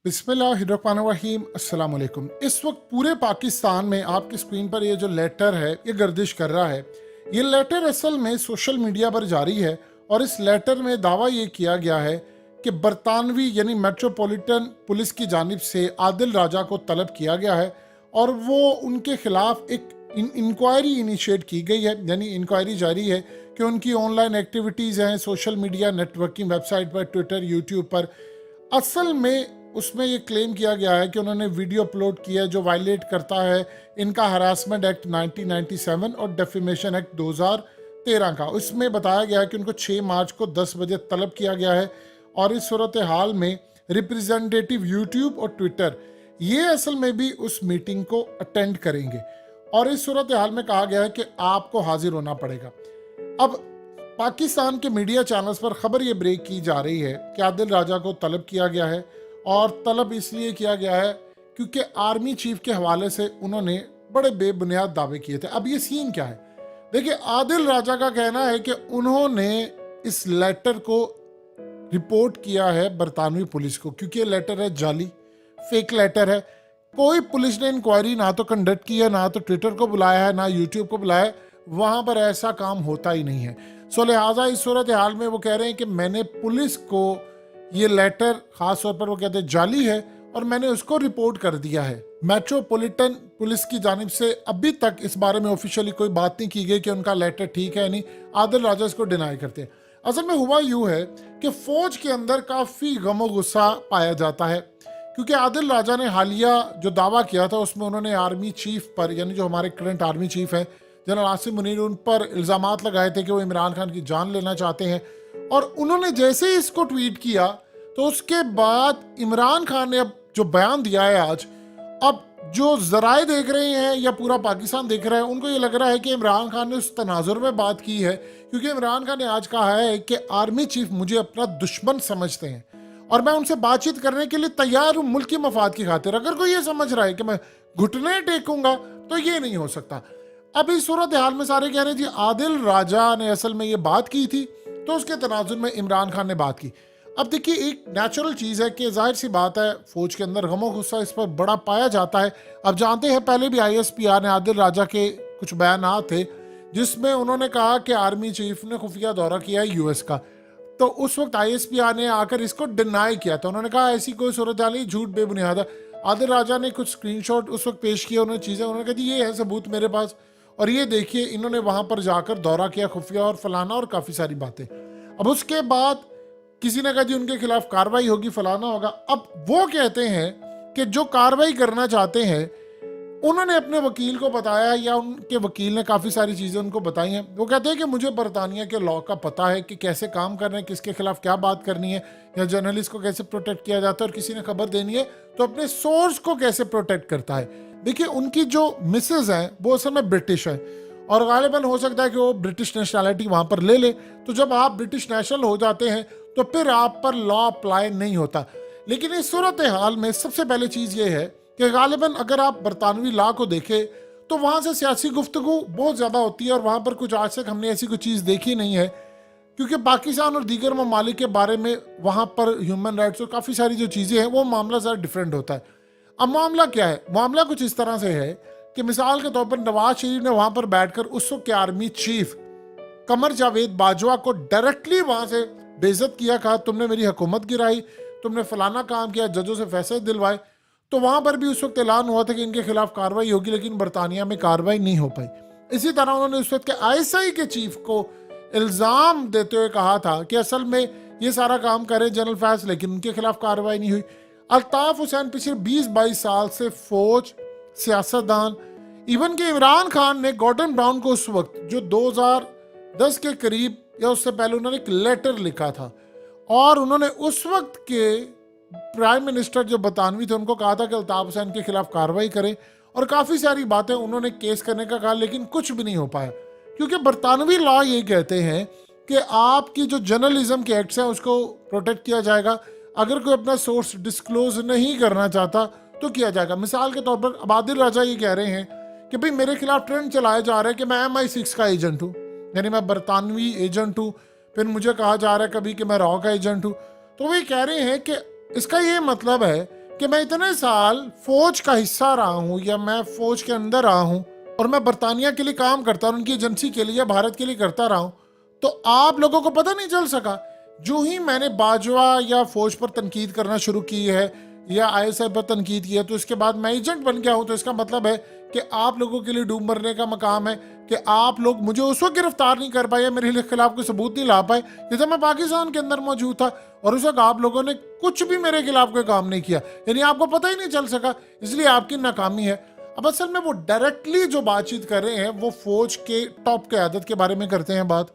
बिस्मिल्लाहिर्रहमानिर्रहीम अस्सलाम वालेकुम। इस वक्त पूरे पाकिस्तान में आपकी स्क्रीन पर ये जो लेटर है ये गर्दिश कर रहा है। ये लेटर असल में सोशल मीडिया पर जारी है और इस लेटर में दावा ये किया गया है कि बरतानवी यानी मेट्रोपॉलिटन पुलिस की जानिब से आदिल राजा को तलब किया गया है और वो उनके खिलाफ एक इंक्वायरी इनिशिएट की गई है, यानी इंक्वायरी जारी है कि उनकी ऑनलाइन एक्टिविटीज़ हैं सोशल मीडिया नेटवर्किंग वेबसाइट पर, ट्विटर, यूट्यूब पर। असल में उसमें ये क्लेम किया गया है कि उन्होंने वीडियो अपलोड किया है जो वायलेट करता है इनका हरासमेंट एक्ट 1997 और डेफेमेशन एक्ट 2013 का। उसमें बताया गया है कि उनको 6 मार्च को 10 बजे तलब किया गया है और इस सूरत हाल में रिप्रेजेंटेटिव यूट्यूब और ट्विटर ये असल में भी उस मीटिंग को अटेंड करेंगे और इस सूरत हाल में कहा गया है कि आपको हाजिर होना पड़ेगा। अब पाकिस्तान के मीडिया चैनल्स पर खबर ये ब्रेक की जा रही है कि आदिल राजा को तलब किया गया है और तलब इसलिए किया गया है क्योंकि आर्मी चीफ के हवाले से उन्होंने बड़े बेबुनियाद दावे किए थे। अब ये सीन क्या है, देखिए आदिल राजा का कहना है कि उन्होंने इस लेटर को रिपोर्ट किया है बरतानवी पुलिस को क्योंकि ये लेटर है जाली, फेक लेटर है। कोई पुलिस ने इंक्वायरी ना तो कंडक्ट की है, ना तो ट्विटर को बुलाया है, ना यूट्यूब को बुलाया है, वहां पर ऐसा काम होता ही नहीं है। सो लिहाजा इस सूरत हाल में वो कह रहे हैं कि मैंने पुलिस को ये लेटर, खास तौर पर वो कहते हैं जाली है, और मैंने उसको रिपोर्ट कर दिया है। मेट्रोपॉलिटन पुलिस की जानिब से अभी तक इस बारे में ऑफिशियली कोई बात नहीं की गई कि उनका लेटर ठीक है या नहीं। आदिल राजा इसको डिनाई करते हैं। असल में हुआ यूं है कि फौज के अंदर काफ़ी गमो गुस्सा पाया जाता है क्योंकि आदिल राजा ने हालिया जो दावा किया था उसमें उन्होंने आर्मी चीफ पर, यानी जो हमारे करंट आर्मी चीफ हैं जनरल आसिम मुनीर, उन पर इल्ज़ामात लगाए थे कि वो इमरान खान की जान लेना चाहते हैं। और उन्होंने जैसे ही इसको ट्वीट किया तो उसके बाद इमरान खान ने अब जो बयान दिया है आज, अब जो जराए देख रहे हैं या पूरा पाकिस्तान देख रहा है उनको ये लग रहा है कि इमरान खान ने उस तनाजुर में बात की है क्योंकि इमरान खान ने आज कहा है कि आर्मी चीफ मुझे अपना दुश्मन समझते हैं और मैं उनसे बातचीत करने के लिए तैयार हूँ मुल्क की मफाद की खातिर। अगर कोई ये समझ रहा है कि मैं घुटने टेकूंगा तो ये नहीं हो सकता। अब इस सूरत हाल में सारे कह रहे हैं जी आदिल राजा ने असल में ये बात की थी तो उसके तनाजुर में इमरान खान ने बात की। अब देखिए एक नेचुरल चीज़ है कि जाहिर सी बात है फौज के अंदर गमो गुस्सा इस पर बड़ा पाया जाता है। अब जानते हैं पहले भी ISPR ने आदिल राजा के कुछ बयान थे जिसमें उन्होंने कहा कि आर्मी चीफ ने खुफिया दौरा किया है US का, तो उस वक्त ISPR ने आकर इसको डिनाई किया था। उन्होंने कहा ऐसी कोई सूरत हाल नहीं, झूठ बेबुनियाद है। आदिल राजा ने कुछ स्क्रीनशॉट उस वक्त पेश किया, उन्होंने चीज़ें, उन्होंने कहा ये है सबूत मेरे पास और ये देखिए इन्होंने वहां पर जाकर दौरा किया खुफिया और फलाना और काफ़ी सारी बातें। अब उसके बाद किसी ने कहा जी उनके खिलाफ कार्रवाई होगी, फलाना होगा। अब वो कहते हैं कि जो कार्रवाई करना चाहते हैं उन्होंने अपने वकील को बताया या उनके वकील ने काफ़ी सारी चीज़ें उनको बताई हैं। वो कहते हैं कि मुझे बरतानिया के लॉ का पता है कि कैसे काम करना है, किसके खिलाफ क्या बात करनी है, या जर्नलिस्ट को कैसे प्रोटेक्ट किया जाता है और किसी ने खबर देनी है तो अपने सोर्स को कैसे प्रोटेक्ट करता है। देखिए उनकी जो मिसेज हैं वो असल में ब्रिटिश है और गालिबन हो सकता है कि वो ब्रिटिश नेशनैलिटी वहाँ पर ले ले, तो जब आप ब्रिटिश नेशनल हो जाते हैं तो फिर आप पर लॉ अप्लाई नहीं होता। लेकिन इस सूरत हाल में सबसे पहले चीज़ ये है कि गालिबन अगर आप बरतानवी लॉ को देखें तो वहाँ से सियासी गुफ्तगू बहुत ज़्यादा होती है और वहाँ पर कुछ आज तक हमने ऐसी कोई चीज़ देखी नहीं है क्योंकि पाकिस्तान और दीगर ममालिक के बारे में वहाँ पर ह्यूमन राइट्स और काफ़ी सारी जो चीज़ें हैं वो मामला ज़रा डिफरेंट होता है। अब मामला क्या है, मामला कुछ इस तरह से है कि मिसाल के तौर पर नवाज शरीफ ने वहाँ पर बैठकर उस वक्त के आर्मी चीफ कमर जावेद बाजवा को डायरेक्टली वहाँ से बेइज्जत किया, कहा तुमने मेरी हुकूमत गिराई, तुमने फलाना काम किया, जजों से फैसले दिलवाए। तो वहाँ पर भी उस वक्त ऐलान हुआ था कि इनके खिलाफ कार्रवाई होगी, लेकिन बरतानिया में कार्रवाई नहीं हो पाई। इसी तरह उन्होंने उस वक्त के ISI के चीफ को इल्ज़ाम देते हुए कहा था कि असल में ये सारा काम करे जनरल फैज, लेकिन उनके खिलाफ कार्रवाई नहीं हुई। अल्ताफ हुसैन पिछले 20-22 साल से फौज, सियासतदान, इवन के इमरान खान ने गॉर्डन ब्राउन को उस वक्त जो 2010 के करीब या उससे पहले उन्होंने एक लेटर लिखा था और उन्होंने उस वक्त के प्राइम मिनिस्टर जो बरतानवी थे उनको कहा था कि अल्ताफ हुसैन के खिलाफ कार्रवाई करें और काफ़ी सारी बातें उन्होंने केस करने का कहा, लेकिन कुछ भी नहीं हो पाया क्योंकि बरतानवी लॉ ये कहते हैं कि आपकी जो जर्नलिज्म के एक्ट्स हैं उसको प्रोटेक्ट किया जाएगा। अगर कोई अपना सोर्स डिस्क्लोज नहीं करना चाहता तो किया जाएगा। मिसाल के तौर पर आदिल राजा ये कह रहे हैं कि भाई मेरे खिलाफ ट्रेंड चलाया जा रहा है कि मैं MI6 का एजेंट हूँ, यानी मैं बरतानवी एजेंट हूँ, फिर मुझे कहा जा रहा है कभी कि मैं रॉ का एजेंट हूँ। तो वो कह रहे हैं कि इसका ये मतलब है कि मैं इतने साल फौज का हिस्सा रहा हूं या मैं फौज के अंदर रहा हूं और मैं बरतानिया के लिए काम करता हूं, उनकी एजेंसी के लिए, भारत के लिए करता रहा हूं, तो आप लोगों को पता नहीं चल सका। जो ही मैंने बाजवा या फौज पर तनकीद करना शुरू की है या आईएसआई पर तनकीद की है, तो इसके बाद मैं एजेंट बन गया हूं। तो इसका मतलब है कि आप लोगों के लिए डूब मरने का मकाम है कि आप लोग मुझे उस वक्त गिरफ्तार नहीं कर पाए, मेरे खिलाफ कोई सबूत नहीं ला पाए जैसे मैं पाकिस्तान के अंदर मौजूद था, और उस वक्त आप लोगों ने कुछ भी मेरे खिलाफ कोई काम नहीं किया, यानी आपको पता ही नहीं चल सका, इसलिए आपकी नाकामी है। अब असल में वो डायरेक्टली जो बातचीत कर रहे हैं वो फौज के टॉप क़यादत के बारे में करते हैं बात,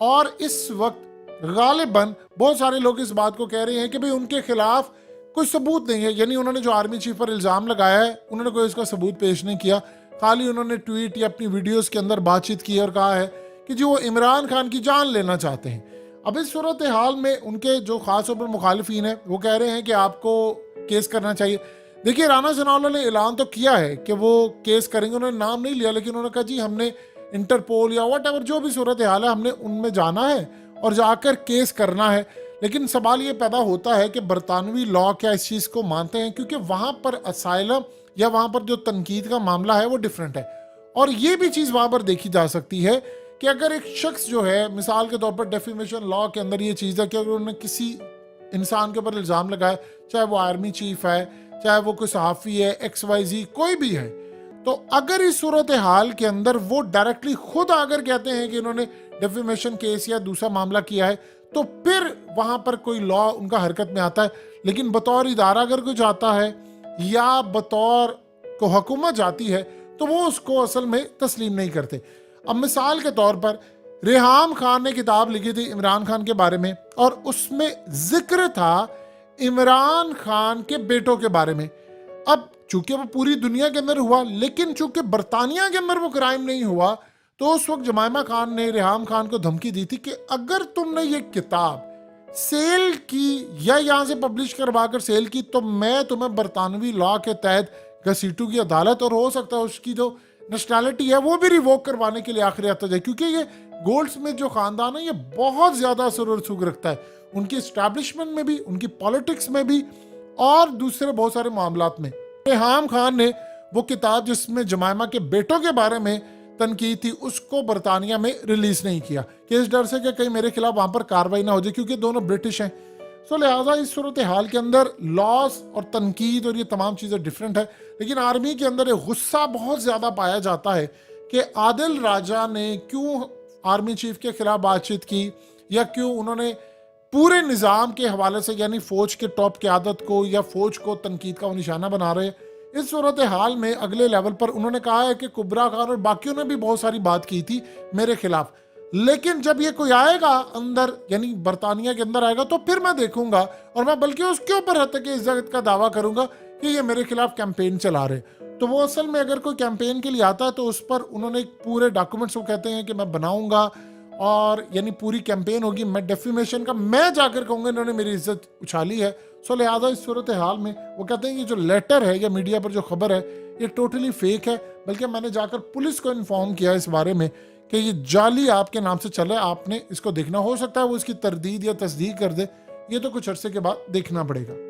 और इस वक्त गालिबन बहुत सारे लोग इस बात को कह रहे हैं कि भाई उनके खिलाफ कोई सबूत नहीं है, यानी उन्होंने जो आर्मी चीफ पर इल्ज़ाम लगाया है उन्होंने कोई इसका सबूत पेश नहीं किया, खाली उन्होंने ट्वीट या अपनी वीडियोस के अंदर बातचीत की और कहा है कि जो वो इमरान खान की जान लेना चाहते हैं। अब इस सूरत हाल में उनके जो खास तौर पर मुखालिफिन है वो कह रहे हैं कि आपको केस करना चाहिए। देखिए, राना सनाउल्लाह ने ऐलान तो किया है कि वो केस करेंगे, उन्होंने नाम नहीं लिया, लेकिन उन्होंने कहा जी हमने इंटरपोल या वट एवर जो भी सूरत हाल है हमने उनमें जाना है और जाकर केस करना है। लेकिन सवाल ये पैदा होता है कि बरतानवी लॉ क्या इस चीज़ को मानते हैं, क्योंकि वहाँ पर असाइलम या वहाँ पर जो तनकीद का मामला है वो डिफरेंट है। और ये भी चीज़ वहाँ पर देखी जा सकती है कि अगर एक शख्स जो है, मिसाल के तौर पर डेफेमेशन लॉ के अंदर ये चीज़ है कि अगर उन्होंने किसी इंसान के ऊपर इल्ज़ाम लगाया, चाहे वो आर्मी चीफ है, चाहे वो कोई सहाफ़ी है, XYZ कोई भी है, तो अगर इस सूरत हाल के अंदर वो डायरेक्टली खुद आकर कहते हैं कि इन्होंने डेफेमेशन केस या दूसरा मामला किया है, तो फिर वहां पर कोई लॉ उनका हरकत में आता है। लेकिन बतौर इदारा अगर कोई जाता है या बतौर को हुकूमत जाती है तो वो उसको असल में तस्लीम नहीं करते। अब मिसाल के तौर पर रेहाम खान ने किताब लिखी थी इमरान खान के बारे में, और उसमें जिक्र था इमरान खान के बेटों के बारे में। अब चूंकि वो पूरी दुनिया के अंदर हुआ, लेकिन चूंकि बरतानिया के अंदर वो क्राइम नहीं हुआ, तो उस वक्त जमाइमा खान ने रेहाम खान को धमकी दी थी कि अगर तुमने ये किताब सेल की या यहाँ से पब्लिश करवा कर सेल की तो मैं तुम्हें बरतानवी लॉ के तहत घसीटूंगी अदालत, और हो सकता है उसकी जो नेशनैलिटी है वो भी रिवोक करवाने के लिए आखिरी आता जाए, क्योंकि ये गोल्डस्मिथ जो खानदान है ये बहुत ज्यादा असर और रसूख रखता है उनकी एस्टैब्लिशमेंट में भी, उनकी पॉलिटिक्स में भी, और दूसरे बहुत सारे मामलात में। रेहाम खान ने वो किताब जिसमें जमाइमा के बेटों के बारे में तनकीद थी उसको बरतानिया में रिलीज नहीं किया कि इस डर से कि कहीं मेरे खिलाफ वहां पर कार्रवाई ना हो जाए, क्योंकि दोनों ब्रिटिश हैं। सो लिहाजा इस सूरत हाल के अंदर लॉस और तनकीद और ये तमाम चीज़ें डिफरेंट है। लेकिन आर्मी के अंदर एक गुस्सा बहुत ज़्यादा पाया जाता है कि आदिल राजा ने क्यों आर्मी चीफ के खिलाफ बातचीत की, या क्यों उन्होंने पूरे निज़ाम के हवाले से यानी फौज के टॉप क़यादत को या फौज को तनकीद का वो निशाना बना रहे। इस सूरत हाल में अगले लेवल पर उन्होंने कहा है कि कुबरा खान और बाकियों ने भी बहुत सारी बात की थी मेरे खिलाफ, लेकिन जब ये कोई आएगा अंदर यानी बरतानिया के अंदर आएगा तो फिर मैं देखूंगा, और मैं बल्कि उसके ऊपर हद तक इज्जत का दावा करूंगा कि ये मेरे खिलाफ कैंपेन चला रहे। तो वो असल में अगर कोई कैंपेन के लिए आता है तो उस पर उन्होंने एक पूरे डॉक्यूमेंट्स को कहते हैं कि मैं बनाऊंगा, और यानी पूरी कैंपेन होगी, मैं डेफेमेशन का मैं जाकर कहूंगा इन्होंने मेरी इज्जत उछाली है। सो लिहाजा इस सूरत हाल में वो कहते हैं कि जो लेटर है या मीडिया पर जो खबर है ये टोटली फेक है, बल्कि मैंने जाकर पुलिस को इन्फॉर्म किया इस बारे में कि ये जाली आपके नाम से चल रहा है, आपने इसको देखना। हो सकता है वो इसकी तरदीद या तस्दीक कर दे, ये तो कुछ अरसे के बाद देखना पड़ेगा।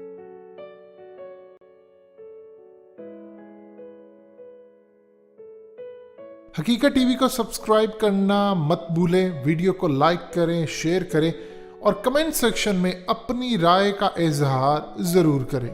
हकीकत टीवी को सब्सक्राइब करना मत भूलें, वीडियो को लाइक करें, शेयर करें और कमेंट सेक्शन में अपनी राय का इजहार ज़रूर करें।